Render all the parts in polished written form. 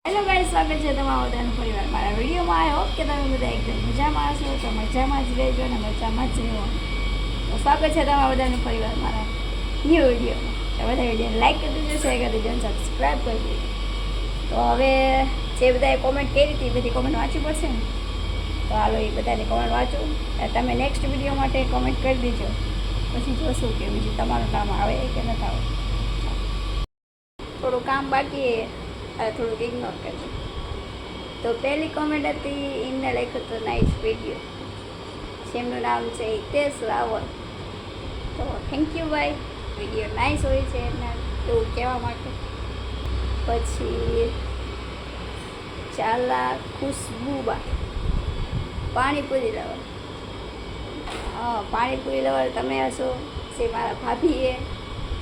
Hello guys, સ્વાગત છે તમારા બધાનું ફરીવાર મારા વિડીયોમાં. આઈ હોપ કે તમે બધા એકદમ મજામાં હશો. તો મજામાં જ રહેજો અને મજામાં જ રહેવો. તો સ્વાગત છે તમારા બધાનું ફરીવાર મારા ન્યૂ વિડીયોમાં. તો બધા વિડીયોને લાઈક કરી દેજો, શેર કરી દેજો અને સબસ્ક્રાઈબ કરી દેજો. તો હવે જે બધાએ કોમેન્ટ કરી હતી બધી કોમેન્ટ વાંચવી પડશે ને, તો હાલો એ બધાની કોમેન્ટ વાંચું. તમે નેક્સ્ટ વિડીયો માટે કોમેન્ટ કરી દેજો, પછી જોશું કે બીજું તમારું કામ આવે કે નથી આવે. થોડું કામ બાકી થોડુંક ઇગ્નોર કરજો. તો પહેલી કોમેન્ટ હતી, એમને લખ્યું હતું નાઇસ વિડીયો. જેમનું નામ છે હિતેશ રાવલ. તો થેન્ક યુ ભાઈ, વિડીયો નાઇસ હોય છે એમને એવું કહેવા માટે. પછી ચાલા ખુશ્બુબા પાણીપુરી લવર. પાણીપુરી લવર તમે હશો, જે મારા ભાભીએ.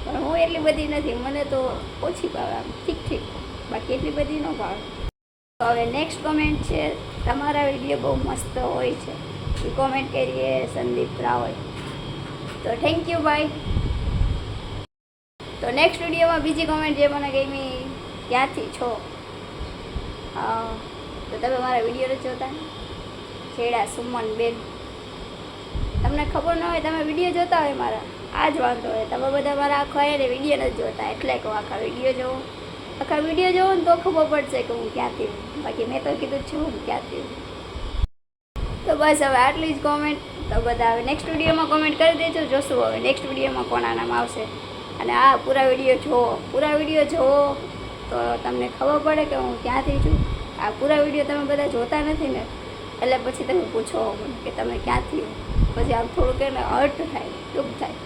પણ હું એટલી બધી નથી, મને તો ઓછી ભાવે, આમ ઠીક ઠીક, બાકી એટલી બધી ન ભાવે. તો હવે નેક્સ્ટ કોમેન્ટ છે, તમારા વિડીયો બહુ મસ્ત હોય છે, એ કોમેન્ટ કરીએ સંદીપ રાવલ. તો થેન્ક યુ ભાઈ. તો નેક્સ્ટ વિડીયોમાં બીજી કોમેન્ટ જે મને ગમી, ક્યાંથી છો. તો તમે મારા વિડીયો નથી જોતા? છેડા સુમન બેન, તમને ખબર ન હોય, તમે વિડીયો જોતા હોય મારા, આ જ વાંધો હોય. તમે બધા મારા આખા એને વિડીયો નથી જોતા, એટલે કહું આખા વિડીયો જોવો. આખા વિડીયો જોવો ને તો ખબર પડશે કે હું ક્યાંથી હું. બાકી મેં તો કીધું છું હું ક્યાંથી હું. તો બસ હવે આટલી જ કોમેન્ટ. તો બધા હવે નેક્સ્ટ વિડીયોમાં કોમેન્ટ કરી દેજો, જોશું હવે નેક્સ્ટ વિડીયોમાં કોના નામ આવશે. અને આ પૂરા વિડીયો જુઓ, પૂરા વિડીયો જુઓ તો તમને ખબર પડે કે હું ક્યાંથી છું. આ પૂરા વિડીયો તમે બધા જોતા નથી ને, એટલે પછી તમે પૂછો કે તમે ક્યાંથી હો. પછી આમ થોડુંક એને હર્ટ થાય, દુઃખ થાય,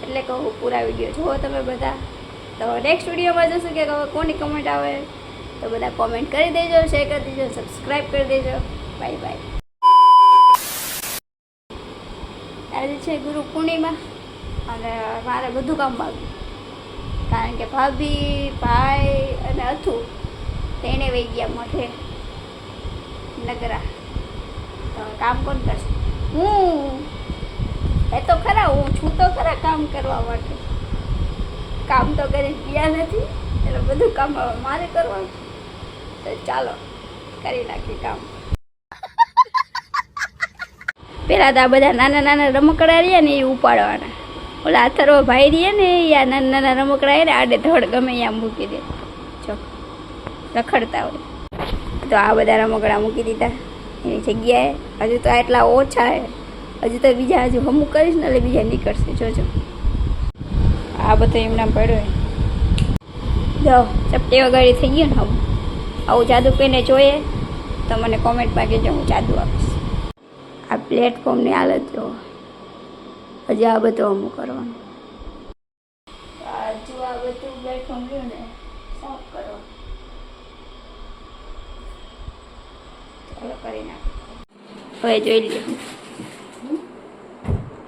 એટલે કહું પૂરા વિડીયો જુઓ તમે બધા. તો નેક્સ્ટ વિડીયોમાં જોશું કે કોની કમેન્ટ આવે. તો બધા કોમેન્ટ કરી દેજો, શેર કરી દેજો, સબસ્ક્રાઈબ કરી દેજો. Bye bye. આજે છે ગુરુ પૂર્ણિમા અને મારે બધું કામ બાકી, કારણ કે ભાભી, ભાઈ અને અથું તેને વહી ગયા મોઢે નગરા. તો કામ કોણ કરશે? હું એ તો ખરા, હું છું તો ખરા કામ કરવા માટે. કામ તો કરી ગયા નથી, એટલે બધું કામ હવે મારે કરવાનું. તો ચાલો કરી નાખીએ કામ. પહેલાં તો આ બધા નાના નાના રમકડા રહ્યા ને એ ઉપાડવાના. ઓલા અથર્વ ભાઈ રહ્યા ને એ આ નાના નાના રમકડા ને આડે ધડ ગમે ત્યાં મૂકી દે. જો રખડતા હોય તો આ બધા રમકડા મૂકી દીધા એની જગ્યાએ. હજુ તો આટલા ઓછા હે, હજુ તો બીજા હજુ અમુક કરીશ ને એટલે બીજા નીકળશે. જોજો આ બધું એમના પડ્યો. જો ચપટી વગાડી થઈ ગયું ને. હવે આવું જાદુ કોઈને જોઈએ તો મને કોમેન્ટમાં કહેજો, હું જાદુ આપીશ. આ પ્લેટફોર્મની હાલત જો, હજી આ બધું અમુક કરવાનું. હજુ આ બધું પ્લેટફોર્મ રહ્યું ને સાફ કરો. ચાલો કરી નાખો. હવે જોઈ લ્યો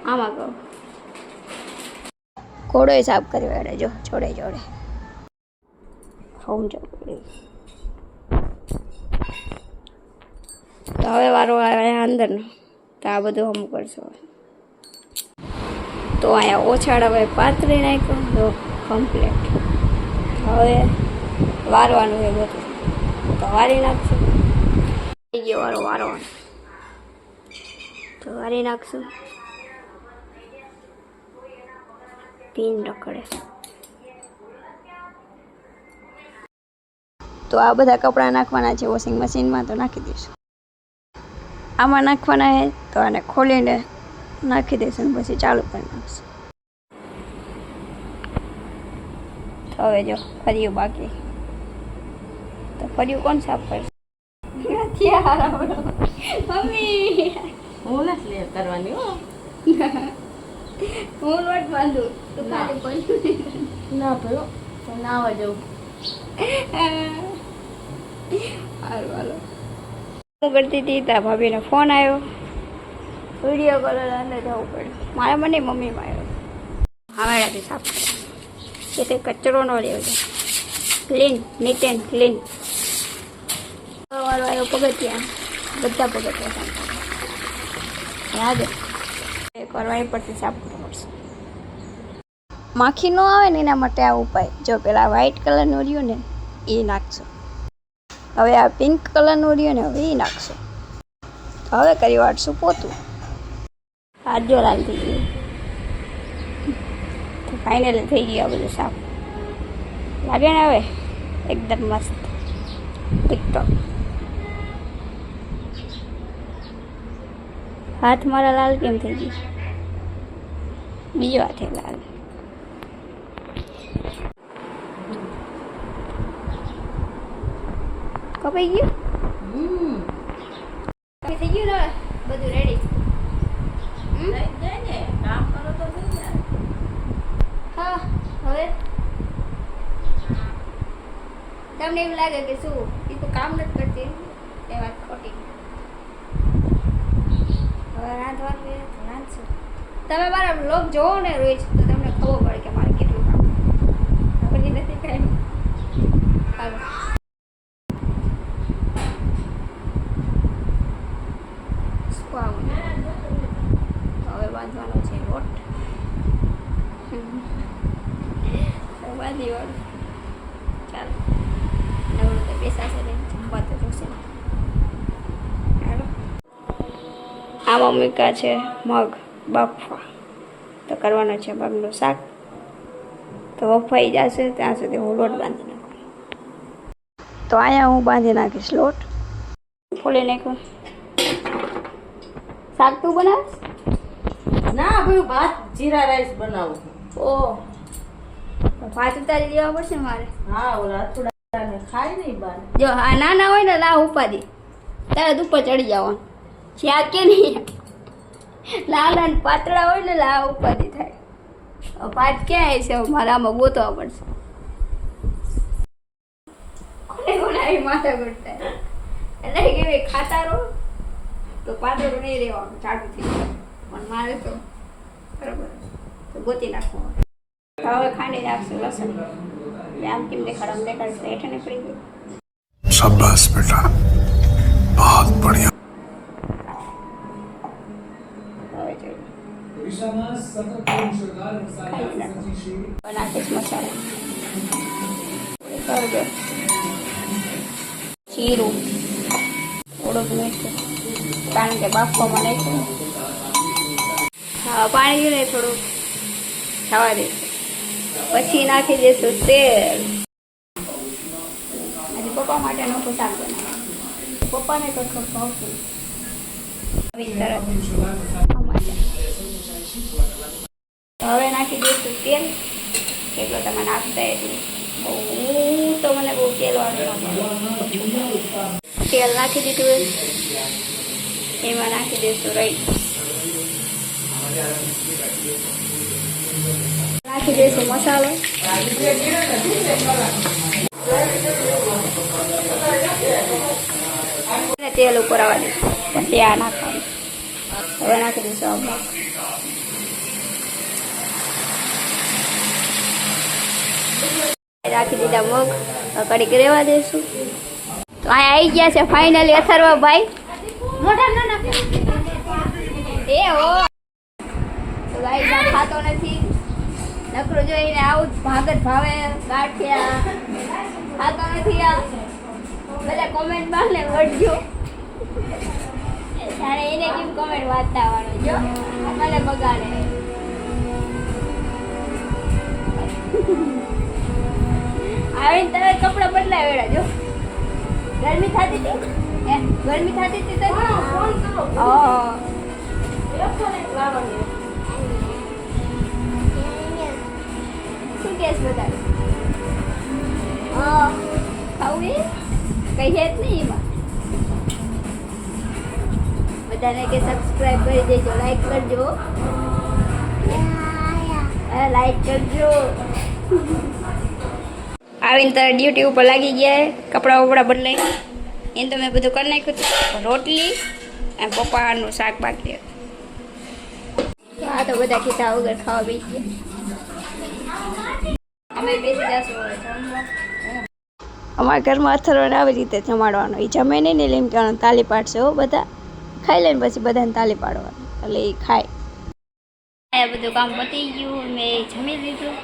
આમાં કહો ઘોડો સાફ કર્યો એને, જો જોડે જોડે સમજો. તો હવે વારો આવે અંદરનો. તો આ બધું હમ કરશો. તો અહીંયા ઓછાડ હવે પાથરી નાખ્યો, તો કમ્પ્લીટ. હવે વારવાનું એ બધું તો વારી નાખશું. થઈ ગયો વારો વારવાનો, તો વારી નાખશું. પીન રખડે. તો આ બધા કપડાં નાખવાના છે વોશિંગ મશીનમાં, તો નાખી દઈશું. આમાં નાખવાના છે તો આને ખોલીને નાખી દઈશું, પછી ચાલુ કરી નાખશું. તો હવે જો ફર્યું બાકી, તો ફર્યું કોણ સાફ કરશે? મમ્મી હું નથી કરવાની હો. હું લોટ બાંધું તો ખાલી પડ્યું ના ભયો તો નાવા જવું. સારું હાલો. હું કરતી હતી ત્યાં ભાભીનો ફોન આવ્યો, વિડીયો કોલ અંદર જવું પડ્યું. મારા મને મમ્મીમાં આવ્યો. હવેડાથી સાફ કર્યા કે તે કચરો ન લેવો છે. Clean, neat and clean. વારો આવ્યો પગથિયા, બધા પગથિયા સાફ કર્યા. યાદ એક વાર વાઈ પરથી સાફ કરવું પડશે. માખી ન આવે ને એના માટે આ ઉપાય, જો પેલા વ્હાઈટ કલરનું રહ્યું ને એ નાખશો. હવે આ પિંક કલરનું રહ્યું ને હવે એ નાખશું. તો હવે કરી વાળશું પોતું. હાથ જો લાલ થઈ ગયું. તો ફાઇનલી થઈ ગયું આ બધું સાફ. લાગે ને હવે એકદમ મસ્ત ટિકટોક. હાથ મારા લાલ કેમ થઈ ગયું? બીજો હાથે લાલ. કપાઈ ગયું? થઈ ગયું ને બધું રેડી. કામ કરો તો થઈ જાય. હા હવે તમને એવું લાગે કે શું એ તો કામ નથી કરતી એ વાત ખોટી. હવે રાંધવાનું એ તો રાંધશું. તમે મારા બ્લોગ જોવો ને રોજ તો તમને ખબર પડે કે મારે કેટલું કામ ખબર નથી કાંઈ. હાલો શું આવું હવે બાંધવાનો છે લોટ. બાંધી વાળું ચાલો નવરું તો બેસાશે ને જમવા તો જોશે ને. ચાલો આમાં મૂક્યા છે મગ બાફવા. તો કરવાનો છે મગનું શાક. તો બફાઈ જશે ત્યાં સુધી હું લોટ બાંધી નાખું. તો અહીંયા હું બાંધી નાખીશ લોટ. ફોલી નાખું. શાક તું બનાવીશ? ના ભાઈ ભાત જીરા રાઈસ બનાવું. ઓહ તો ભાત ઉતારી દેવા પડશે મારે. હા ઓલા અથડાને ખાય નહીં બાર. જો આ નાના હોય ને લા ઉપાડી તરત ઉપર ચડી જવાનું. જ્યાં કે નહીં લાલા ને પાતળા હોય ને લા ઉપાડી થાય. ભાત ક્યાં છે મારે આમાં ગોતવા પડશે. કોને કોને આવી માથા ગોટતા એટલે કે ખાતા રહો તો પાતળું નહીં રહેવાનું ચાટું થઈ જાય. પણ મારે તો બરાબર તો ગોતી નાખવું. હવે ખાંડી નાખશું લસણ. આમ કેમ દેખાડ દેખાડશે હેઠે ને પડી ગયું. शाबाश बेटा बहुत बढ़िया. હવે જોઈએ નાખીશ મસાલા. કરજો જીરું થોડુંક મીઠું કારણ કે બાફવામાં નાખ્યું. હા પાણી ને થોડુંક ખાવા દઈશું. પછી નાખી દઈશું તેલ. હજી પપ્પા માટે નોખું શાક બનાવવાનું. પપ્પાને તો થોડું ભાવતું હવે નાખી દઈશું તેલ. એટલો તમે નાખતા એટલું હું તો મને બહુ તેલ વાળું. તેલ નાખી દીધું એમાં નાખી દઈશું રાઈ. નાખી દઈશું મસાલો. તેલ ઉપર આવવા દઈશું પછી આ નાખવાનું. હવે નાખી દઈશું આ મગ. રાખી દીધા મગ. કડીક રહેવા દઈશું. તો અહીંયા આવી ગયા છે ફાઇનલી અથર્વા ભાઈ. એ હો તો ગાઈસ આ ખાતો નથી. નકરો જોઈને આવું ભાગત ભાવે ગાંઠિયા ખાતો નથી. આ બધા કોમેન્ટમાં ને વળજો. ત્યારે એને કેમ કોમેન્ટ વાંચતા આવવાનું જો મને બગાડે. આવીને તરત કપડાં બદલાય વેડા જો. ગરમી થતી હતી ગરમી થતી હતી તો શું કેસ બધા ખાવું એ કહીએ જ નહીં એમાં. બધાને કે સબસ્ક્રાઇબ કરી દેજો. લાઈક કરજો. લાઈક કરજો. આવીને તારે ડ્યુટી ઉપર લાગી ગયા. કપડાં વપડા બદલાઈ એને તો મેં બધું કરી નાખ્યું હતું. રોટલી અને પપ્પાનું શાક બાકી હતું. આ તો બધા કીધા વગર ખાવા બેસી ગયા. અમે બેસી જશું જમવા. અમારા ઘરમાં અથર્વને આવી રીતે જમાડવાનો. એ જમે નહીં ને એમ કહેવાનું તાલી પાડશે હો બધા. ખાઈ લઈને પછી બધાને તાલી પાડવાનું એટલે એ ખાય. આ બધું કામ પતી ગયું. મેં જમી લીધું.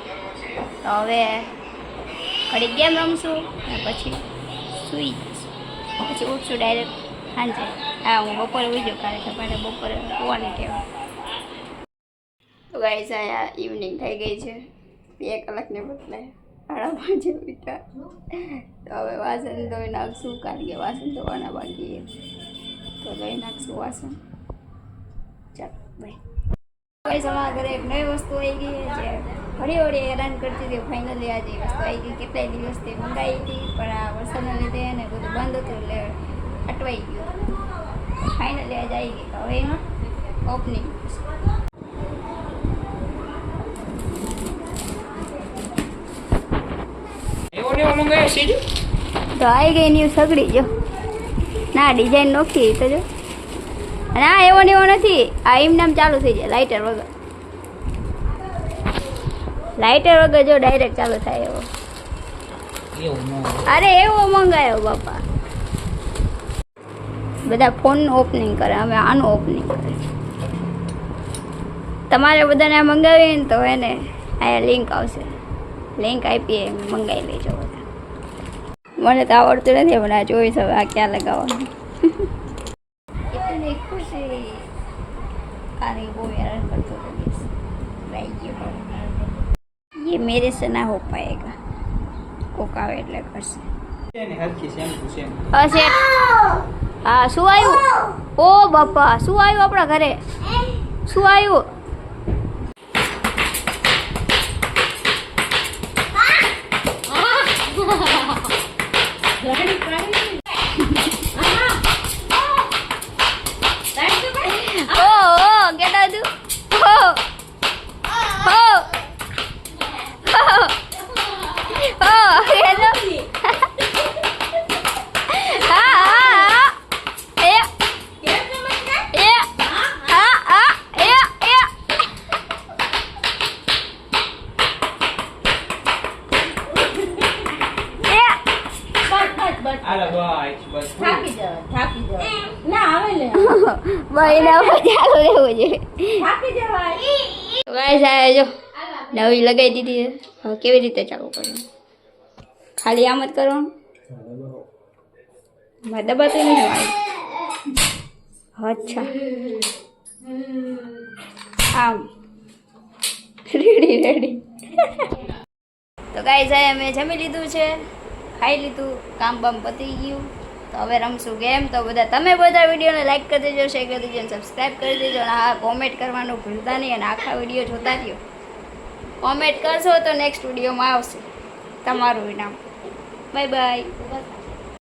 તો હવે ઘડી ગેમ રમશું અને પછી સૂઈ જશું. પછી ઉઠશું ડાયરેક્ટ સાંજે. હા હું બપોરે ઉઈ જાઉં કાલે તમારે બપોરે હોવાની કહેવાય. તો ગાઈસ આ ઇવનિંગ થઈ ગઈ છે 2 કલાકને બદલે 5:30 ઉઠ્યા. તો હવે વાસણ ધોઈ નાખશું કારણ કે વાસણ ધોવાના બાકી તો ધોઈ નાખશું વાસણ. ચાલો બાય. ગાઈસ અમારા ઘરે એક નવી વસ્તુ આવી ગઈ જે ઘડી હેરાન કરતી હતી. ફાઇનલી આજે વસ્તુ આવી ગઈ. કેટલાય દિવસથી મંગાવી હતી પણ આ વરસાદના લીધે એને બધું બંધ હતું એટલે અટવાઈ ગયું. ફાઇનલી આજે આવી ગઈ. હવે એનું ઓપનિંગ તો આવી ગઈ ન્યૂ સગડી જો ના ડિઝાઇન નોખી તો જો ના એવો ને એવો નથી. આ એમ નામ ચાલુ થઈ જાય લાઇટર વગર જો ડાયરેક્ટ ચાલુ થાય એવો. અરે એવો મંગાયો બાપા. બધા ફોનનું ઓપનિંગ કરે અમે આનું ઓપનિંગ કરે. તમારે બધાને આ મંગાવીએ ને તો એને અહીંયા લિંક આવશે. લિંક આપીએ મંગાવી લેજો બધા. મને તો આવડતું નથી પણ આ જોઈશ હવે આ ક્યાં લગાવવાનું. इतनी खुशी अरे वो यार करते ये मेरे से ना हो पाएगा. कोकावे એટલે કરશે અશે. હા શું આવ્યું? ઓ બાપા શું આવ્યું આપણા ઘરે? શું આવ્યું? નવી લગાવી દીધી છે. હવે કેવી રીતે ચાલુ કરવું? ખાલી આમ જ કરવાનું? દબાતું નહીં મારે. અચ્છા આમ રેડી. તો ગાઈસ અમે જમી લીધું છે, ખાઈ લીધું, કામ બામ પતી ગયું. તો હવે રમશું ગેમ. તો તમે બધા વિડીયોને લાઈક કરી દેજો, શેર કરી દેજો અને સબસ્ક્રાઈબ કરી દેજો. અને હા કોમેન્ટ કરવાનું ભૂલતા નહીં અને આખા વિડીયો જોતા રહ્યો. કોમેન્ટ કરશો તો નેક્સ્ટ વિડીયોમાં આવશે તમારું ઇનામ. Bye bye.